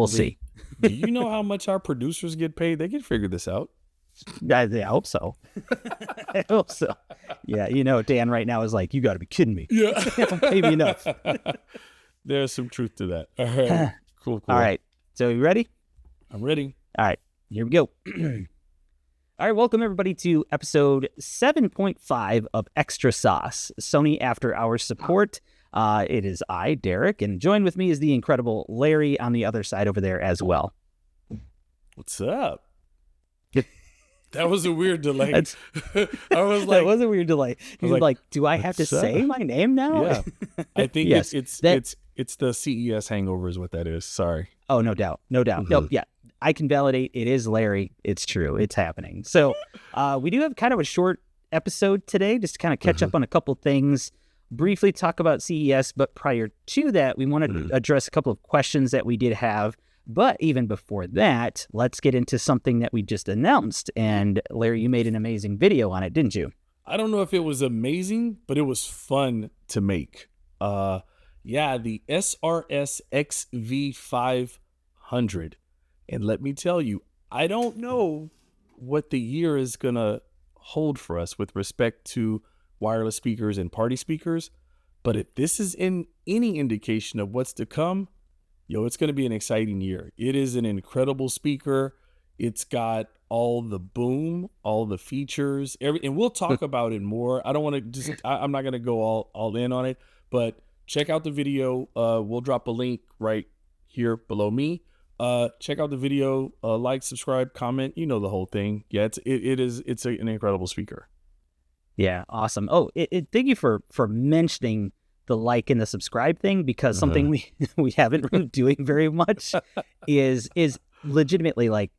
we'll see. Do you know how much our producers get paid? They can figure this out. I hope so. I hope so. Yeah, Dan right now is like, you got to be kidding me. Yeah. Don't pay me enough. There's some truth to that. All right. Cool. All right. So you ready? I'm ready. All right. Here we go. All right. Welcome, everybody, to episode 7.5 of Extra Sauce, Sony After Hours Support. It is I, Derek, and joined with me is the incredible Larry on the other side over there as well. What's up? That was a weird delay. I was like, that was a weird delay. He was like, do I have to say my name now? Yeah. I think yes, it's the CES hangover is what that is. Sorry. Oh, no doubt. Mm-hmm. No, yeah. I can validate it is Larry. It's true. It's happening. So we do have kind of a short episode today, just to kind of catch up on a couple things, briefly talk about CES. But prior to that, we want to address a couple of questions that we did have. But even before that, let's get into something that we just announced. And Larry, you made an amazing video on it, didn't you? I don't know if it was amazing, but it was fun to make. The SRS XV500. And let me tell you, I don't know what the year is going to hold for us with respect to wireless speakers and party speakers. But if this is in any indication of what's to come, it's going to be an exciting year. It is an incredible speaker. It's got all the boom, all the features, and we'll talk about it more. I don't want to I'm not going to go all in on it, but check out the video. We'll drop a link right here below me. Check out the video, like, subscribe, comment, the whole thing. Yeah, it's an incredible speaker. Yeah. Awesome. Oh, thank you for mentioning the like and the subscribe thing, because something we haven't been doing very much is legitimately, like,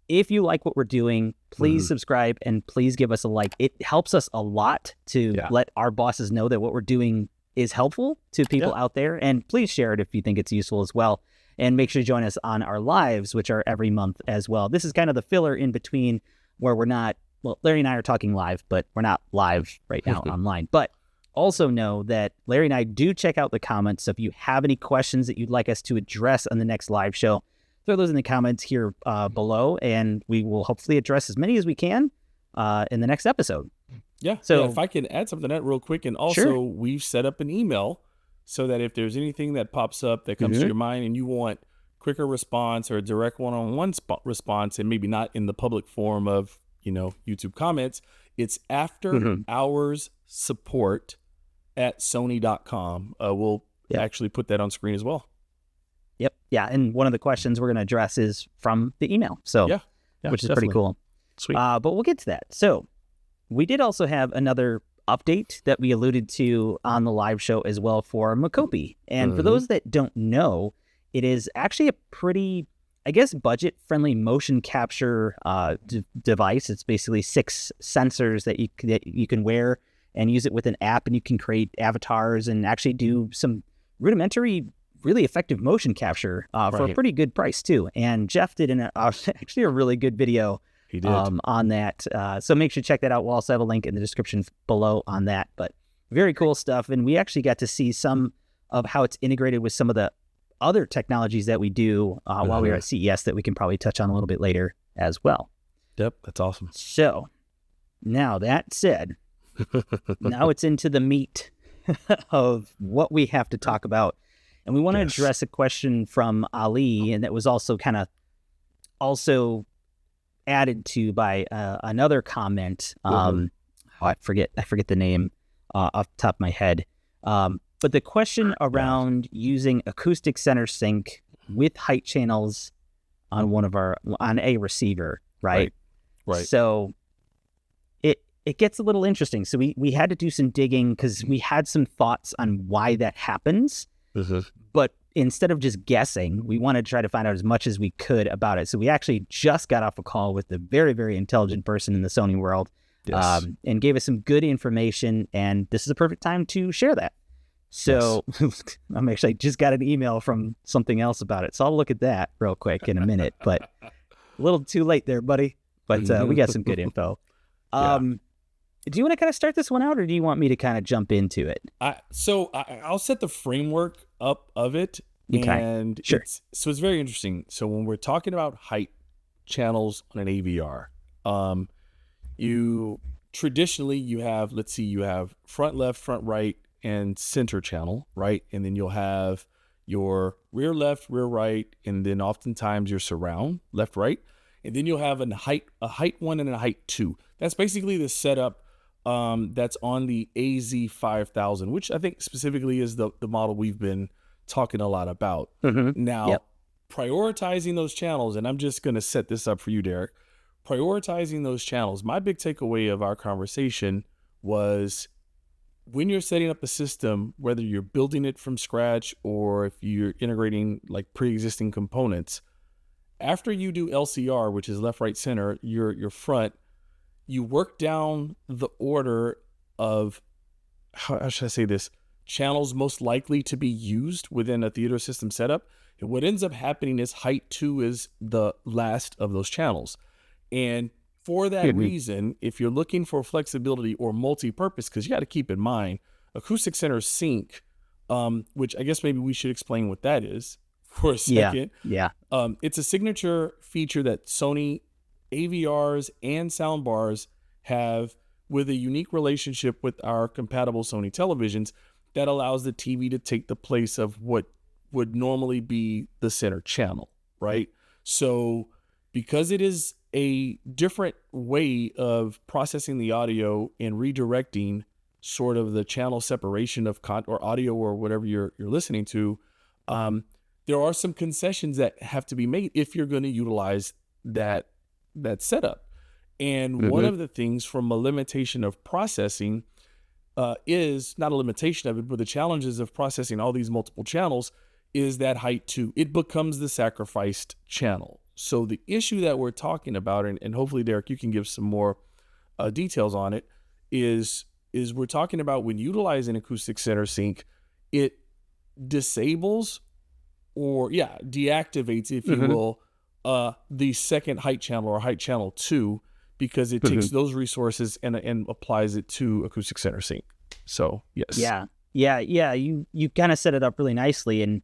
if you like what we're doing, please subscribe and please give us a like. It helps us a lot to let our bosses know that what we're doing is helpful to people out there. And please share it if you think it's useful as well. And make sure to join us on our lives, which are every month as well. This is kind of the filler in between where we're not, well, Larry and I are talking live, but we're not live right now online. But also know that Larry and I do check out the comments. So if you have any questions that you'd like us to address on the next live show, throw those in the comments here below, and we will hopefully address as many as we can in the next episode. Yeah. So if I can add something to that real quick, and also we've set up an email so that if there's anything that pops up that comes to your mind and you want quicker response or a direct one-on-one response, and maybe not in the public form of, YouTube comments, it's after hours support at Sony.com. We'll actually put that on screen as well. Yep. Yeah. And one of the questions we're going to address is from the email. So, which is pretty cool. Sweet. But we'll get to that. So we did also have another update that we alluded to on the live show as well for Makopi. And for those that don't know, it is actually a pretty, I guess, budget-friendly motion capture device. It's basically 6 sensors that you can wear and use it with an app, and you can create avatars and actually do some rudimentary, really effective motion capture for a pretty good price too. And Jeff did actually a really good video on that. So make sure to check that out. We'll also have a link in the description below on that. But very cool stuff. And we actually got to see some of how it's integrated with some of the other technologies that we do while we were at CES that we can probably touch on a little bit later as well. Yep, that's awesome. So now that said, now it's into the meat of what we have to talk about. And we want to address a question from Ali, and that was also kind of added to by another comment. I forget the name off the top of my head. But the question around using acoustic center sync with height channels on a receiver, right? So it gets a little interesting. So we had to do some digging because we had some thoughts on why that happens. But instead of just guessing, we wanted to try to find out as much as we could about it. So we actually just got off a call with a very, very intelligent person in the Sony world and gave us some good information. And this is a perfect time to share that. So I'm actually just got an email from something else about it. So I'll look at that real quick in a minute, but a little too late there, buddy. But we got some good info. Do you want to kind of start this one out, or do you want me to kind of jump into it? I'll set the framework up of it, Okay. And Sure. it's very interesting. So when we're talking about height channels on an AVR, you traditionally you have, let's see, you have front left, front right, and center channel, right? And then you'll have your rear left, rear right, and then oftentimes your surround, left, right. And then you'll have a height 1 and a height 2. That's basically the setup that's on the AZ5000, which I think specifically is the model we've been talking a lot about. Now, prioritizing those channels, and I'm just going to set this up for you, Derek. Prioritizing those channels, my big takeaway of our conversation was when you're setting up a system, whether you're building it from scratch or if you're integrating like pre-existing components, after you do LCR, which is left, right, center, your front, you work down the order of, how should I say this, channels most likely to be used within a theater system setup. And what ends up happening is height 2 is the last of those channels. And for that reason, if you're looking for flexibility or multi-purpose, because you got to keep in mind, acoustic center sync, which I guess maybe we should explain what that is for a second. Yeah. It's a signature feature that Sony AVRs and soundbars have with a unique relationship with our compatible Sony televisions that allows the TV to take the place of what would normally be the center channel, right? So because it is a different way of processing the audio and redirecting sort of the channel separation of or audio or whatever you're listening to, there are some concessions that have to be made if you're going to utilize that setup. And one of the things from a limitation of processing is not a limitation of it, but the challenges of processing all these multiple channels is that height 2. It becomes the sacrificed channel. So the issue that we're talking about, and hopefully, Derek, you can give some more details on it, is we're talking about when utilizing acoustic center sync, it disables or deactivates, if you will, the second height channel or height channel 2, because it takes those resources and applies it to acoustic center sync. So yes. Yeah. You kind of set it up really nicely. And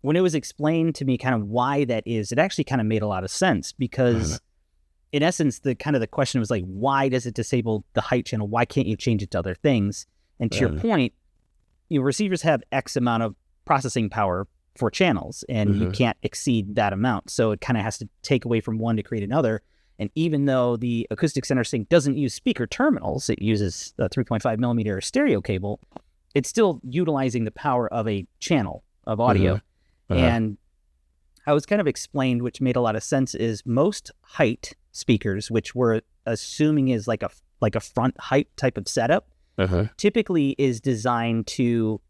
when it was explained to me kind of why that is, it actually kind of made a lot of sense, because in essence, the question was like, why does it disable the height channel? Why can't you change it to other things? And to your point, receivers have X amount of processing power for channels, and you can't exceed that amount. So it kind of has to take away from one to create another. And even though the acoustic center sync doesn't use speaker terminals, it uses the 3.5 millimeter stereo cable, it's still utilizing the power of a channel of audio. And I was kind of explained, which made a lot of sense, is most height speakers, which we're assuming is like a front height type of setup, typically is designed to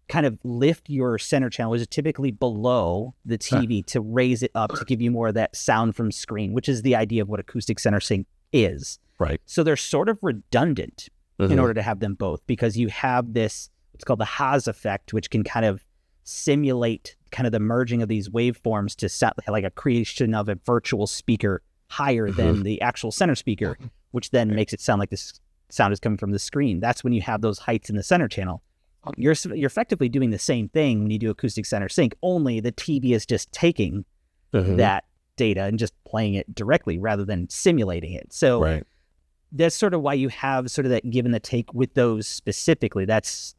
kind of lift your center channel, which is typically below the TV, to raise it up to give you more of that sound from screen, which is the idea of what acoustic center sync is. Right. So they're sort of redundant in order to have them both, because you have this, what's called the Haas effect, which can kind of simulate kind of the merging of these waveforms to set like a creation of a virtual speaker higher than the actual center speaker, which then makes it sound like this sound is coming from the screen. That's when you have those heights in the center channel. You're effectively doing the same thing when you do acoustic center sync, only the TV is just taking that data and just playing it directly rather than simulating it. So that's sort of why you have sort of that give and the take with those specifically. That's,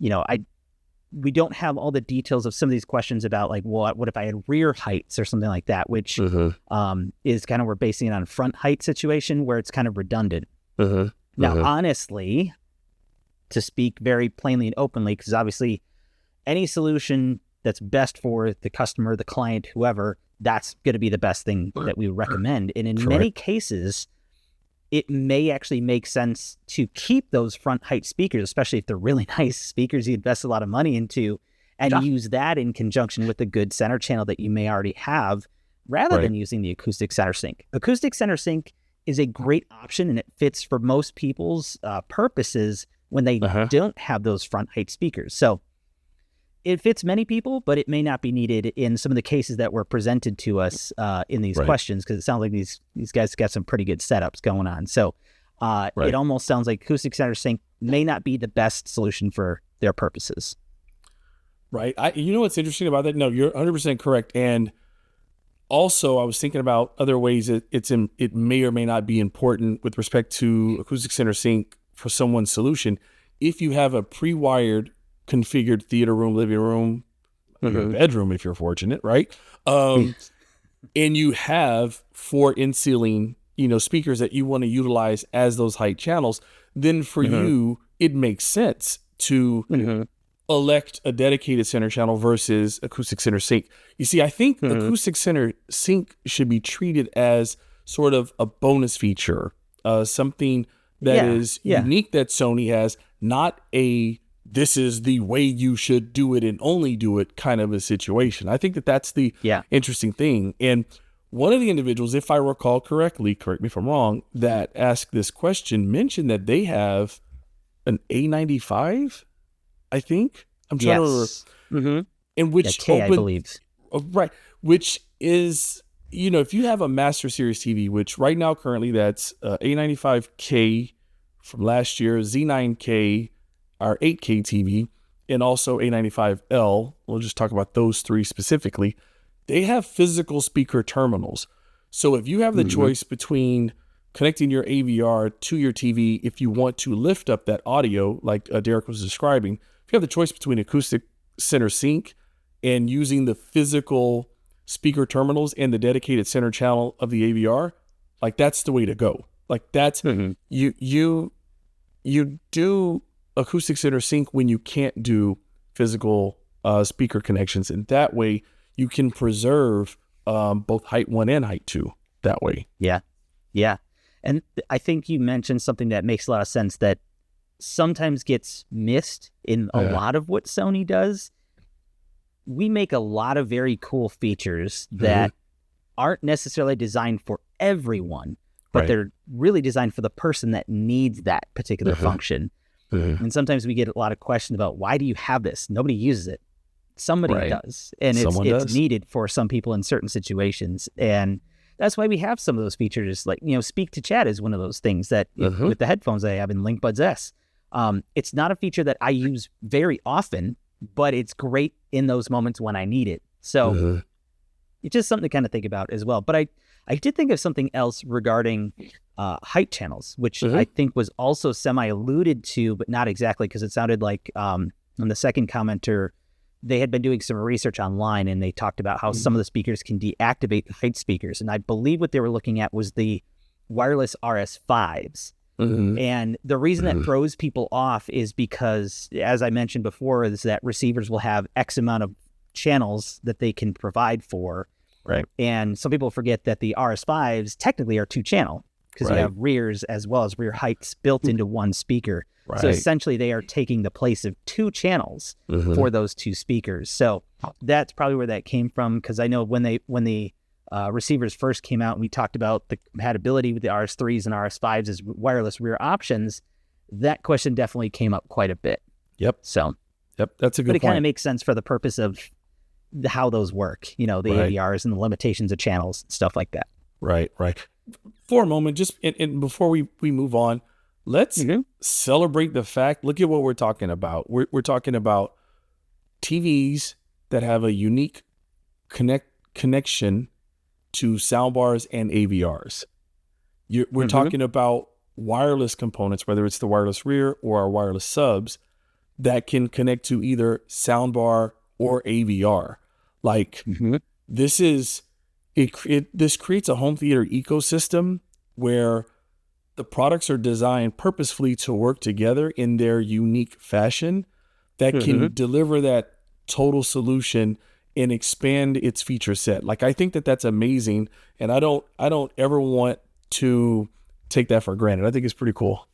we don't have all the details of some of these questions about like, what if I had rear heights or something like that, which is kind of, we're basing it on a front height situation where it's kind of redundant. Now, honestly, to speak very plainly and openly, because obviously any solution that's best for the customer, the client, whoever, that's going to be the best thing that we recommend. And in many cases, it may actually make sense to keep those front height speakers, especially if they're really nice speakers you invest a lot of money into, and use that in conjunction with the good center channel that you may already have, rather than using the acoustic center sync. Acoustic center sync is a great option, and it fits for most people's purposes when they don't have those front height speakers. So it fits many people, but it may not be needed in some of the cases that were presented to us in these questions, because it sounds like these guys got some pretty good setups going on. So it almost sounds like acoustic center sync may not be the best solution for their purposes. Right. You know what's interesting about that? No, you're 100% correct. And also, I was thinking about other ways it may or may not be important with respect to acoustic center sync for someone's solution. If you have a pre-wired configured theater room, living room, your bedroom, if you're fortunate, right? And you have 4 in-ceiling, speakers that you want to utilize as those height channels, then for you, it makes sense to elect a dedicated center channel versus acoustic center sync. You see, I think acoustic center sync should be treated as sort of a bonus feature, something that is unique that Sony has, not a this is the way you should do it and only do it kind of a situation. I think that that's the interesting thing. And one of the individuals, if I recall correctly, correct me if I'm wrong, that asked this question mentioned that they have an A95, I think. I'm trying to remember. In which K, I believe. Right. Which is, if you have a Master Series TV, which right now currently that's A95K from last year, Z9K, our 8K TV, and also A95L. We'll just talk about those 3 specifically. They have physical speaker terminals. So if you have the choice between connecting your AVR to your TV, if you want to lift up that audio, like Derek was describing, if you have the choice between acoustic center sync and using the physical speaker terminals and the dedicated center channel of the AVR, like that's the way to go. Like that's you do acoustic center sync when you can't do physical speaker connections, and that way you can preserve both height 1 and height 2 that way. Yeah. And I think you mentioned something that makes a lot of sense that sometimes gets missed in a lot of what Sony does. We make a lot of very cool features that aren't necessarily designed for everyone, but they're really designed for the person that needs that particular function. And sometimes we get a lot of questions about, why do you have this? Nobody uses it. Somebody does. And it's needed for some people in certain situations. And that's why we have some of those features, like, speak to chat is one of those things that with the headphones I have in LinkBuds S. It's not a feature that I use very often, but it's great in those moments when I need it. So it's just something to kind of think about as well. But I did think of something else regarding height channels, which I think was also semi-alluded to, but not exactly, because it sounded like on the second commenter, they had been doing some research online, and they talked about how some of the speakers can deactivate the height speakers. And I believe what they were looking at was the wireless RS5s. And the reason that throws people off is because, as I mentioned before, is that receivers will have X amount of channels that they can provide for. Right. And some people forget that the RS5s technically are 2-channel, because you have rears as well as rear heights built into one speaker. So essentially they are taking the place of 2 channels for those 2 speakers. So that's probably where that came from, because I know when the receivers first came out and we talked about the compatibility with the RS3s and RS5s as wireless rear options, that question definitely came up quite a bit. So that's a good point. But it kind of makes sense for the purpose of how those work, the AVRs and the limitations of channels, stuff like that. Right. For a moment, just and before we move on, let's celebrate the fact. Look at what we're talking about. We're talking about TVs that have a unique connection to soundbars and AVRs. We're talking about wireless components, whether it's the wireless rear or our wireless subs, that can connect to either soundbar or AVR. Like this is this creates a home theater ecosystem where the products are designed purposefully to work together in their unique fashion that can deliver that total solution and expand its feature set. Like, I think that that's amazing, and I don't ever want to take that for granted. I think it's pretty cool.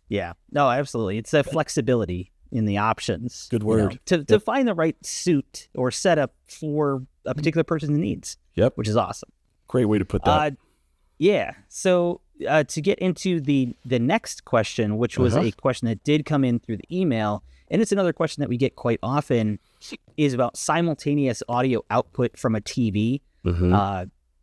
Yeah, no, absolutely. It's a flexibility in the options. Good word. To find the right suit or setup for a particular person's needs. Which is awesome. Great way to put that. Yeah. So to get into the next question, which was a question that did come in through the email, and it's another question that we get quite often, is about simultaneous audio output from a TV.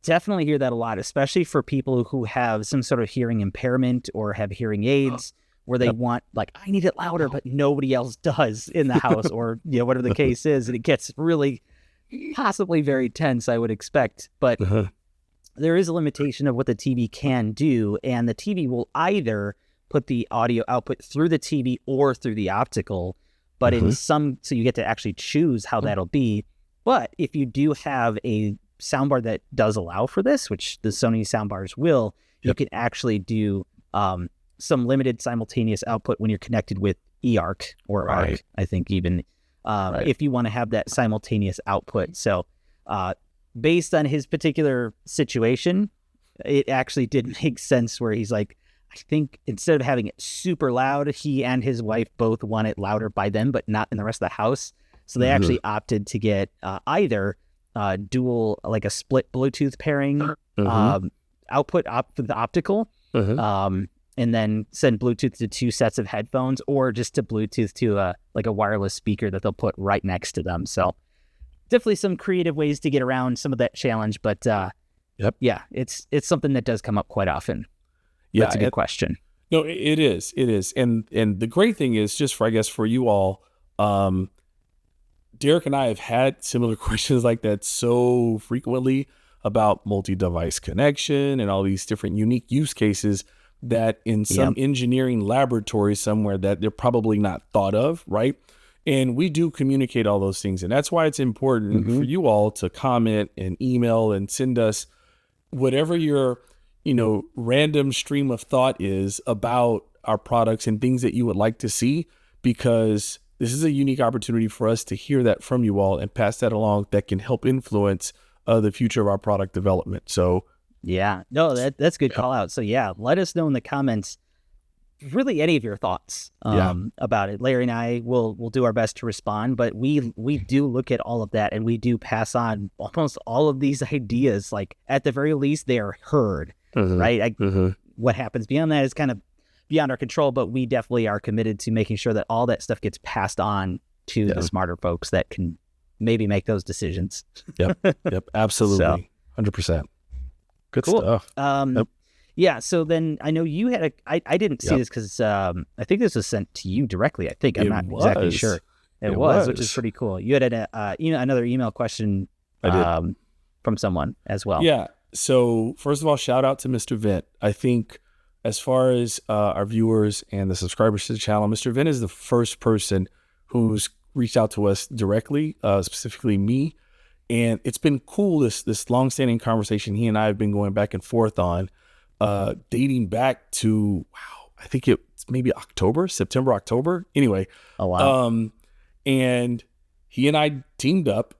Definitely hear that a lot, especially for people who have some sort of hearing impairment or have hearing aids, where they want, like, I need it louder, but nobody else does in the house, or, you know, whatever the case is. And it gets really possibly very tense, I would expect. But there is a limitation of what the TV can do. And the TV will either put the audio output through the TV or through the optical. But in some, so you get to actually choose how that'll be. But if you do have a soundbar that does allow for this, which the Sony soundbars will, you can actually do some limited simultaneous output when you're connected with eARC or ARC, I think even, if you want to have that simultaneous output. So based on his particular situation, it actually did make sense where he's like, I think instead of having it super loud, he and his wife both want it louder by them, but not in the rest of the house. So they actually opted to get either dual, like a split Bluetooth pairing output for the optical, and then send Bluetooth to 2 sets of headphones, or just to Bluetooth to like a wireless speaker that they'll put right next to them. So definitely some creative ways to get around some of that challenge, but yeah, it's something that does come up quite often. Yeah, that's a good question. No, it is. And the great thing is, just for, I guess, for you all, Derek and I have had similar questions like that so frequently about multi-device connection and all these different unique use cases that in some engineering laboratory somewhere that they're probably not thought of, right? And we do communicate all those things. And that's why it's important for you all to comment and email and send us whatever your, you know, random stream of thought is about our products and things that you would like to see, because this is a unique opportunity for us to hear that from you all and pass that along that can help influence the future of our product development. So yeah, no, that's a good call out. So yeah, let us know in the comments really any of your thoughts about it. Larry and I will do our best to respond, but we do look at all of that, and we do pass on almost all of these ideas. Like, at the very least, they are heard, right? What happens beyond that is kind of beyond our control, but we definitely are committed to making sure that all that stuff gets passed on to the smarter folks that can maybe make those decisions. Yep, absolutely. 100%. Good stuff. Yeah, so then I know you had I didn't see this because I think this was sent to you directly. I think I'm not exactly sure. It was, which is pretty cool. You had another email question from someone as well. Yeah. So first of all, shout out to Mr. Vint. I think as far as our viewers and the subscribers to the channel, Mr. Vint is the first person who's reached out to us directly, specifically me. And it's been cool, this long-standing conversation he and I have been going back and forth on, dating back to, I think it's maybe September, October. Anyway. Oh, wow. And he and I teamed up.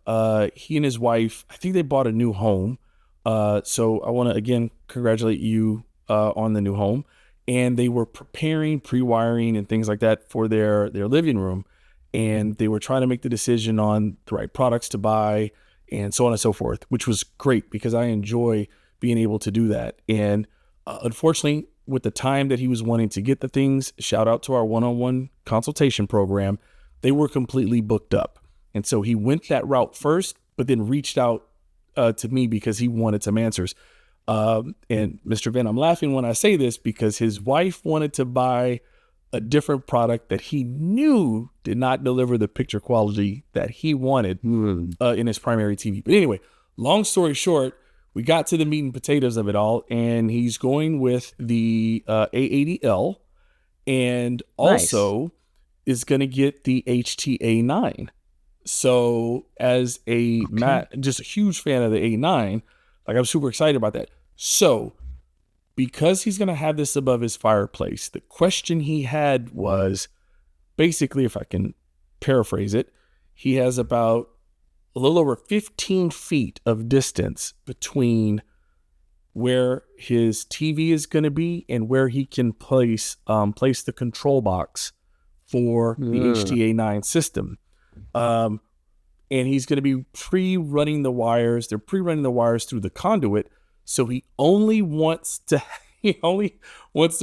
He and his wife, I think they bought a new home. So I want to, again, congratulate you on the new home. And they were preparing, pre-wiring and things like that for their living room. And they were trying to make the decision on the right products to buy and so on and so forth, which was great because I enjoy being able to do that. And unfortunately, with the time that he was wanting to get the things, shout out to our one-on-one consultation program, they were completely booked up. And so he went that route first, but then reached out to me because he wanted some answers. And Mr. Vint, I'm laughing when I say this because his wife wanted to buy a different product that he knew did not deliver the picture quality that he wanted in his primary TV. But anyway, long story short, we got to the meat and potatoes of it all, and he's going with the A80L, and also is going to get the HTA9. So as just a huge fan of the A9, like I'm super excited about that. So because he's going to have this above his fireplace, the question he had was basically, if I can paraphrase it, he has about a little over 15 feet of distance between where his TV is going to be and where he can place the control box for the HTA9 system. And he's going to be pre-running the wires. They're pre-running the wires through the conduit. So he only wants to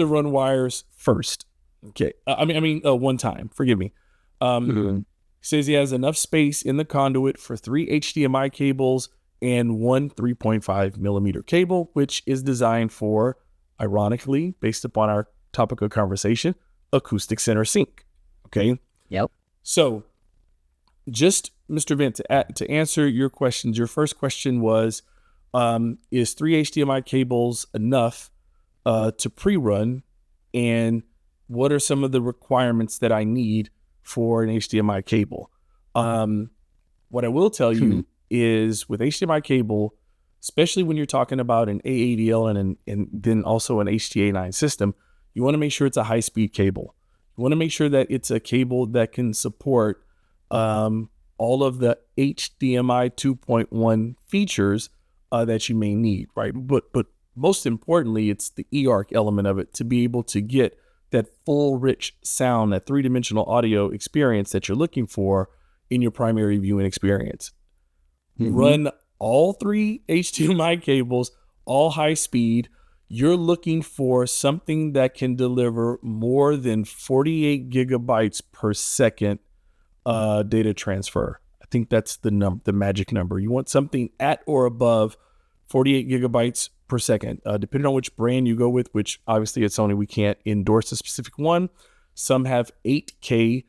run wires first. Okay. I mean, one time, forgive me. He says he has enough space in the conduit for 3 HDMI cables and 1 3.5 millimeter cable, which is designed for, ironically, based upon our topic of conversation, acoustic center sync. Okay. Yep. So just Mr. Vent, to answer your questions, your first question was, is 3 HDMI cables enough to pre-run? And what are some of the requirements that I need for an HDMI cable? What I will tell you is with HDMI cable, especially when you're talking about an AADL and then also an HDA9 system, you want to make sure it's a high-speed cable. You want to make sure that it's a cable that can support all of the HDMI 2.1 features that you may need, right? But most importantly, it's the eARC element of it to be able to get that full, rich sound, that three-dimensional audio experience that you're looking for in your primary viewing experience. Run all 3 HDMI cables, all high speed. You're looking for something that can deliver more than 48 gigabytes per second data transfer. I think that's the magic number. You want something at or above 48 gigabytes per second, depending on which brand you go with, which obviously at Sony, we can't endorse a specific one. Some have 8K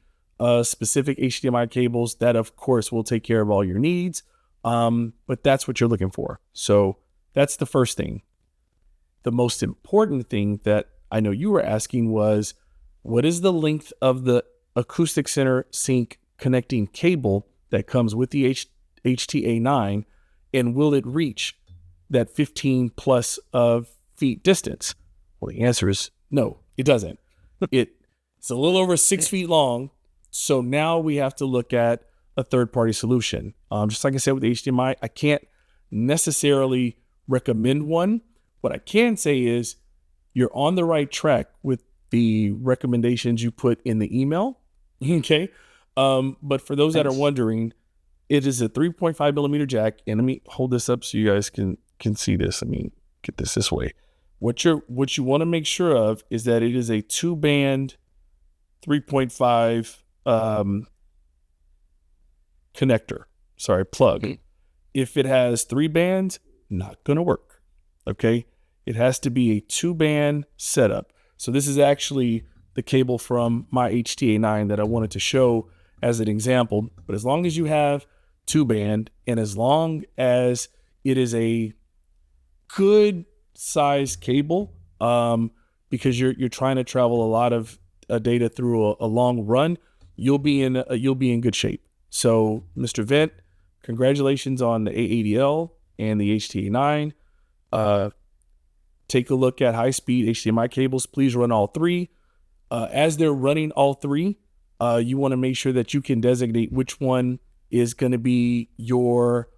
specific HDMI cables that, of course, will take care of all your needs. But that's what you're looking for. So that's the first thing. The most important thing that I know you were asking was, what is the length of the acoustic center sync connecting cable that comes with the HTA9, and will it reach that 15 plus feet distance? Well, the answer is no, it doesn't. It's a little over 6 feet long. So now we have to look at a third-party solution. Just like I said with HDMI, I can't necessarily recommend one. What I can say is you're on the right track with the recommendations you put in the email. Okay. But for those that are wondering, it is a 3.5 millimeter jack. And let me hold this up so you guys can see this. I mean, get this way. What you want to make sure of is that it is a 2-band 3.5 plug. If it has 3 bands, not going to work. Okay. It has to be a 2-band setup. So this is actually the cable from my HTA9 that I wanted to show as an example. But as long as you have 2-band, and as long as it is a good size cable, because you're trying to travel a lot of data through a long run, you'll be in good shape. So, Mr. Vent, congratulations on the AADL and the HTA9. Take a look at high-speed HDMI cables. Please run all 3. As they're running all 3, you want to make sure that you can designate which one is going to be your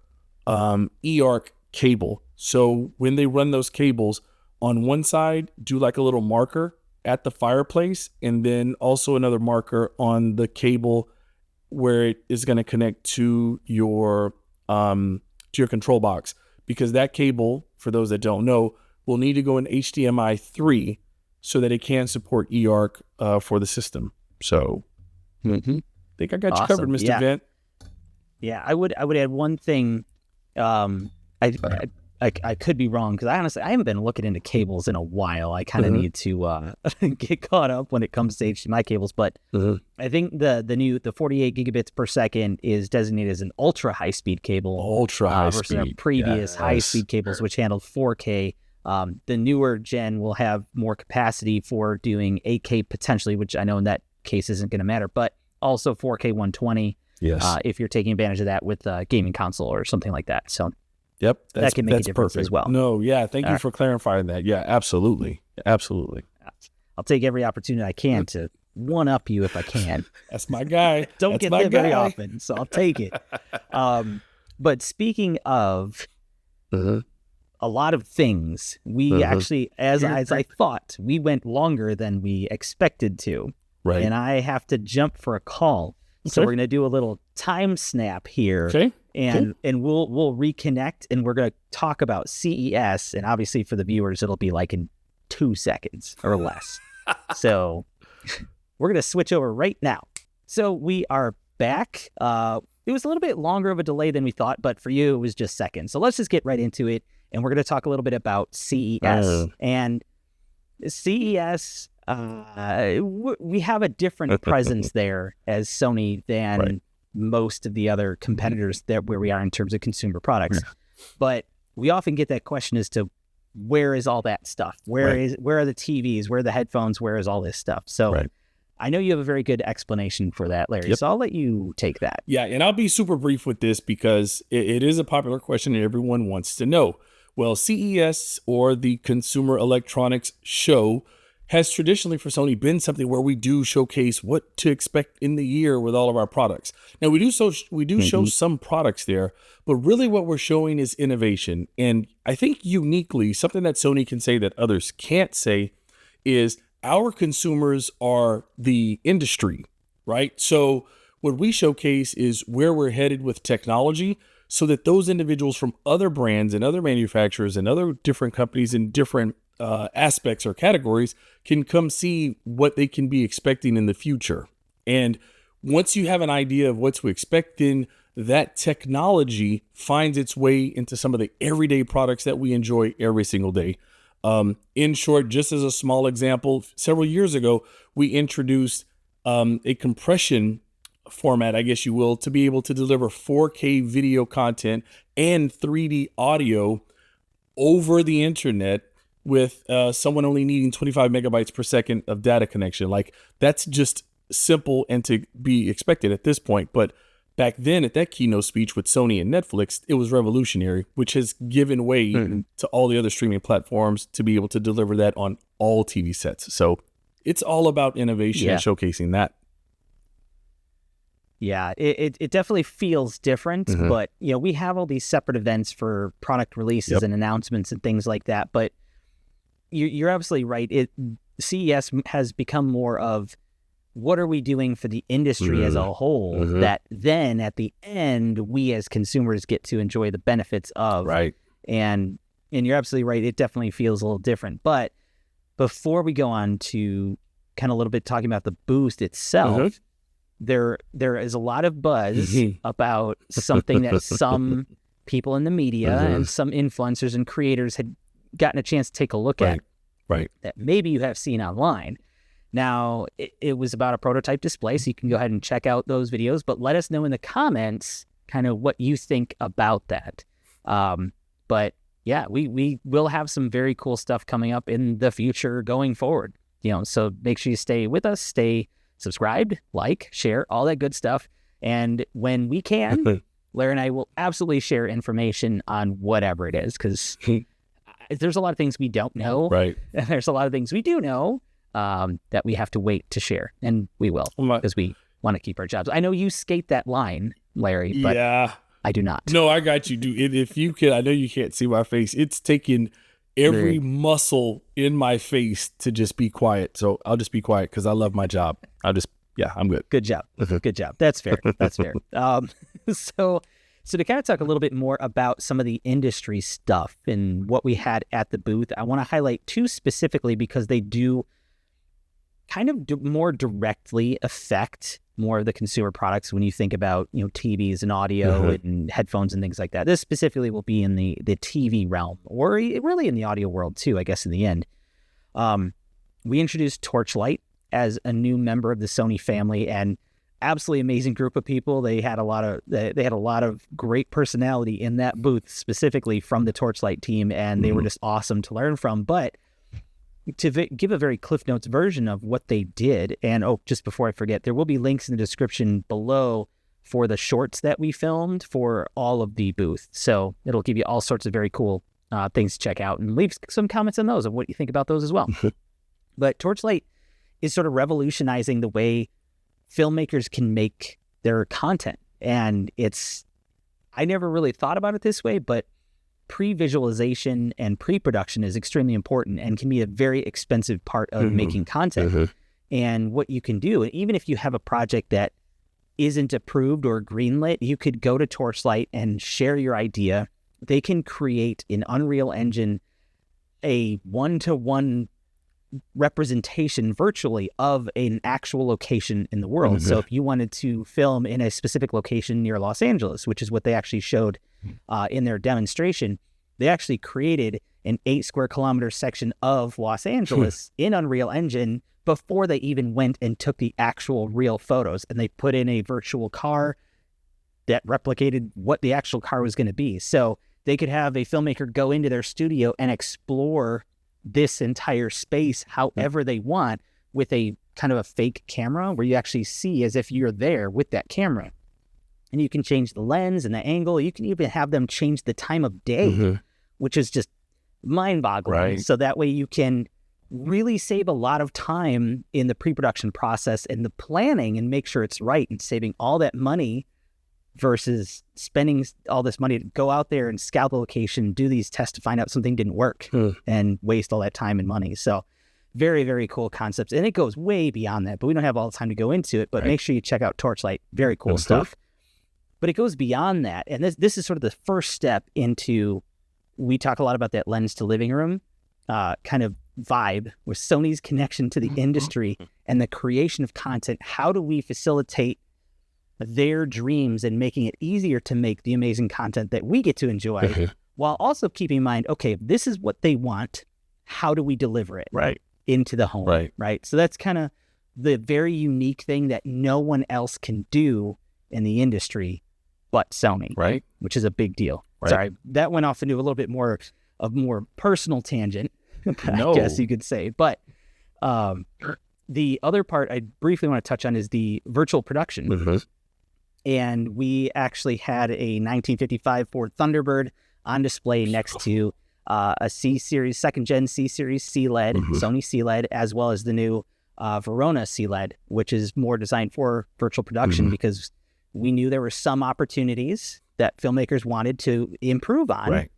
eARC cable. So when they run those cables, on one side, do like a little marker at the fireplace, and then also another marker on the cable where it is going to connect to your control box, because that cable, for those that don't know, will need to go in HDMI 3 so that it can support eARC for the system. So I think I got you covered, Mr. Vent. Yeah, I would add one thing. I could be wrong, because I haven't been looking into cables in a while. I kind of need to get caught up when it comes to HDMI cables. But I think the 48 gigabits per second is designated as an ultra high speed cable, versus our previous high speed cables, which handled 4K. The newer gen will have more capacity for doing 8K potentially, which I know in that case isn't going to matter, but also 4K 120. Yes. If you're taking advantage of that with a gaming console or something like that. So yep, that can make a difference perfect as well. No, yeah, thank you for clarifying that. Yeah, absolutely. Absolutely. I'll take every opportunity I can to one-up you if I can. That's my guy. Don't get there very often, so I'll take it. But speaking of a lot of things, we actually, as I thought, we went longer than we expected to. Right. And I have to jump for a call. So we're going to do a little time snap here. Okay. And we'll reconnect, and we're going to talk about CES. And obviously for the viewers, it'll be like in 2 seconds or less. So we're going to switch over right now. So we are back. It was a little bit longer of a delay than we thought, but for you, it was just seconds. So let's just get right into it. And we're going to talk a little bit about CES. And CES, we have a different presence there as Sony than most of the other competitors where we are in terms of consumer products. But we often get that question as to where is all that stuff? Where are the TVs? Where are the headphones? Where is all this stuff? So I know you have a very good explanation for that, Larry. So I'll let you take that. Yeah, and I'll be super brief with this because it is a popular question and everyone wants to know. Well, CES, or the Consumer Electronics Show, has traditionally for Sony been something where we do showcase what to expect in the year with all of our products. Now we do show some products there, but really what we're showing is innovation. And I think uniquely, something that Sony can say that others can't say is our consumers are the industry, right? So what we showcase is where we're headed with technology, so that those individuals from other brands and other manufacturers and other different companies in different aspects or categories can come see what they can be expecting in the future. And once you have an idea of what to expect, then that technology finds its way into some of the everyday products that we enjoy every single day. In short, just as a small example, several years ago, we introduced a compression format, I guess you will, to be able to deliver 4K video content and 3D audio over the internet with someone only needing 25 megabytes per second of data connection. Like, that's just simple and to be expected at this point. But back then at that keynote speech with Sony and Netflix, it was revolutionary, which has given way to all the other streaming platforms to be able to deliver that on all TV sets. So it's all about innovation and showcasing that. Yeah, it definitely feels different, but we have all these separate events for product releases and announcements and things like that. But you're absolutely right. CES has become more of what are we doing for the industry as a whole that then at the end we as consumers get to enjoy the benefits of. Right. And you're absolutely right. It definitely feels a little different. But before we go on to kind of a little bit talking about the booth itself, there is a lot of buzz about something that some people in the media and some influencers and creators had gotten a chance to take a look at that maybe you have seen online. Now, it was about a prototype display, so you can go ahead and check out those videos, but let us know in the comments kind of what you think about that. But yeah, we will have some very cool stuff coming up in the future going forward. So make sure you stay with us, stay subscribed, like, share, all that good stuff. And when we can, Larry and I will absolutely share information on whatever it is, because there's a lot of things we don't know. Right. And there's a lot of things we do know that we have to wait to share. And we will, because we want to keep our jobs. I know you skate that line, Larry, but I do not. No, I got you, dude. If you can, I know you can't see my face. It's taking every muscle in my face to just be quiet. So I'll just be quiet because I love my job. I'm good. Good job. Good job. That's fair. That's fair. So to kind of talk a little bit more about some of the industry stuff and what we had at the booth, I want to highlight two specifically because they do kind of more directly affect more of the consumer products when you think about, TVs and audio and headphones and things like that. This specifically will be in the TV realm, or really in the audio world too, I guess, in the end. We introduced Torchlight as a new member of the Sony family, and absolutely amazing group of people. They had a lot of great personality in that booth, specifically from the Torchlight team, and they were just awesome to learn from. But to give a very Cliff Notes version of what they did, and just before I forget, there will be links in the description below for the shorts that we filmed for all of the booth. So it'll give you all sorts of very cool things to check out, and leave some comments on those of what you think about those as well. But Torchlight is sort of revolutionizing the way filmmakers can make their content. And I never really thought about it this way, but pre-visualization and pre-production is extremely important and can be a very expensive part of making content. And what you can do, even if you have a project that isn't approved or greenlit, you could go to Torchlight and share your idea. They can create in Unreal Engine a one-to-one representation virtually of an actual location in the world. So if you wanted to film in a specific location near Los Angeles, which is what they actually showed in their demonstration, they actually created an 8 square kilometer section of Los Angeles in Unreal Engine, before they even went and took the actual real photos, and they put in a virtual car that replicated what the actual car was going to be. So they could have a filmmaker go into their studio and explore this entire space however they want with a kind of a fake camera where you actually see as if you're there with that camera. And you can change the lens and the angle. You can even have them change the time of day, which is just mind-boggling. Right. So that way you can really save a lot of time in the pre-production process and the planning and make sure it's right, and saving all that money versus spending all this money to go out there and scout the location, do these tests to find out something didn't work and waste all that time and money. So very, very cool concepts. And it goes way beyond that, but we don't have all the time to go into it, but make sure you check out Torchlight. Very cool stuff. But it goes beyond that. And this is sort of the first step into, we talk a lot about that lens to living room kind of vibe with Sony's connection to the industry and the creation of content. How do we facilitate their dreams and making it easier to make the amazing content that we get to enjoy while also keeping in mind, okay, if this is what they want, how do we deliver it into the home? Right. So that's kind of the very unique thing that no one else can do in the industry but Sony, which is a big deal. Sorry, that went off into a little bit more of more personal tangent, I guess you could say. But the other part I briefly want to touch on is the virtual production. And we actually had a 1955 Ford Thunderbird on display next to a C-Series, second-gen C-Series C-LED, Sony C-LED, as well as the new Verona C-LED, which is more designed for virtual production because we knew there were some opportunities that filmmakers wanted to improve on,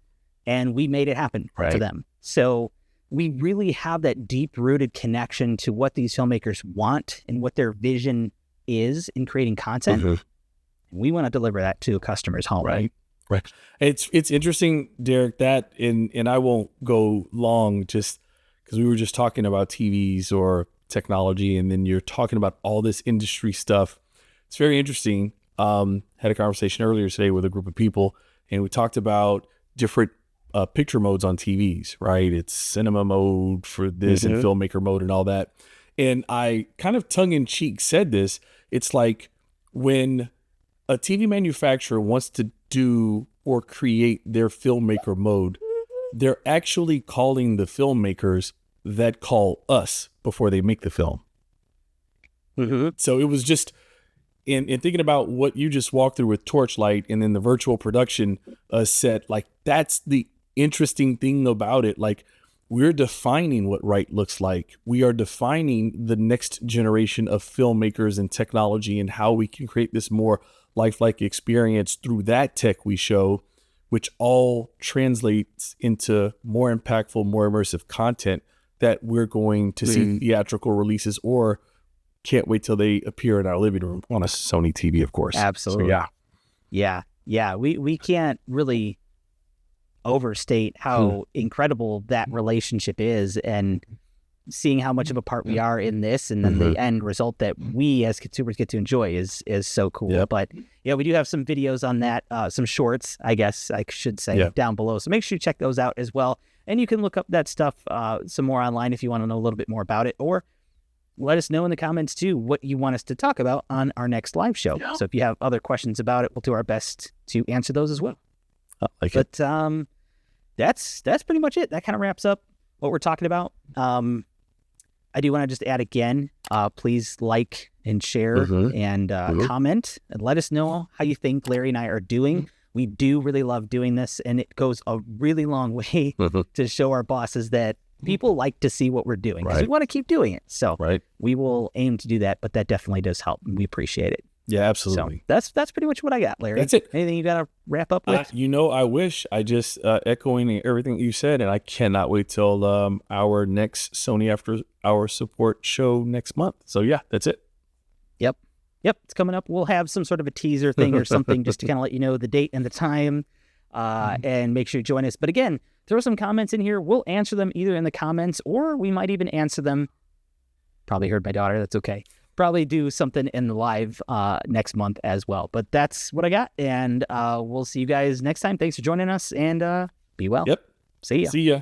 and we made it happen for them. So we really have that deep-rooted connection to what these filmmakers want and what their vision is in creating content. We want to deliver that to a customer's home. Right. It's interesting, Derek, that, and I won't go long just because we were just talking about TVs or technology, and then you're talking about all this industry stuff. It's very interesting. Had a conversation earlier today with a group of people, and we talked about different picture modes on TVs, right? It's cinema mode for this and filmmaker mode and all that. And I kind of tongue-in-cheek said this. It's like when a TV manufacturer wants to do or create their filmmaker mode, they're actually calling the filmmakers that call us before they make the film. So it was just, in thinking about what you just walked through with Torchlight and then the virtual production set, like that's the interesting thing about it. Like we're defining what right looks like. We are defining the next generation of filmmakers and technology and how we can create this more lifelike experience through that tech we show, which all translates into more impactful, more immersive content that we're going to see theatrical releases or can't wait till they appear in our living room on a Sony TV, of course. Absolutely. So, yeah. We can't really overstate how incredible that relationship is, and seeing how much of a part we are in this, and then the end result that we as consumers get to enjoy is so cool. But yeah, we do have some videos on that, some shorts, I guess I should say, down below. So make sure you check those out as well. And you can look up that stuff some more online if you want to know a little bit more about it, or let us know in the comments too what you want us to talk about on our next live show. So if you have other questions about it, we'll do our best to answer those as well. But that's pretty much it. That kind of wraps up what we're talking about. I do want to just add again, please like and share and comment and let us know how you think Larry and I are doing. We do really love doing this, and it goes a really long way to show our bosses that people like to see what we're doing, because we want to keep doing it. So we will aim to do that, but that definitely does help, and we appreciate it. Yeah, absolutely. So that's pretty much what I got, Larry. That's it. Anything you got to wrap up with? I wish. I just echoing everything you said, and I cannot wait till our next Sony After Hour support show next month. So yeah, that's it. Yep, it's coming up. We'll have some sort of a teaser thing or something just to kind of let you know the date and the time, and make sure you join us. But again, throw some comments in here. We'll answer them either in the comments, or we might even answer them. Probably heard my daughter. That's okay. Probably do something in the live next month as well. But that's what I got, and we'll see you guys next time. Thanks for joining us, and be well. Yep. See ya. See ya.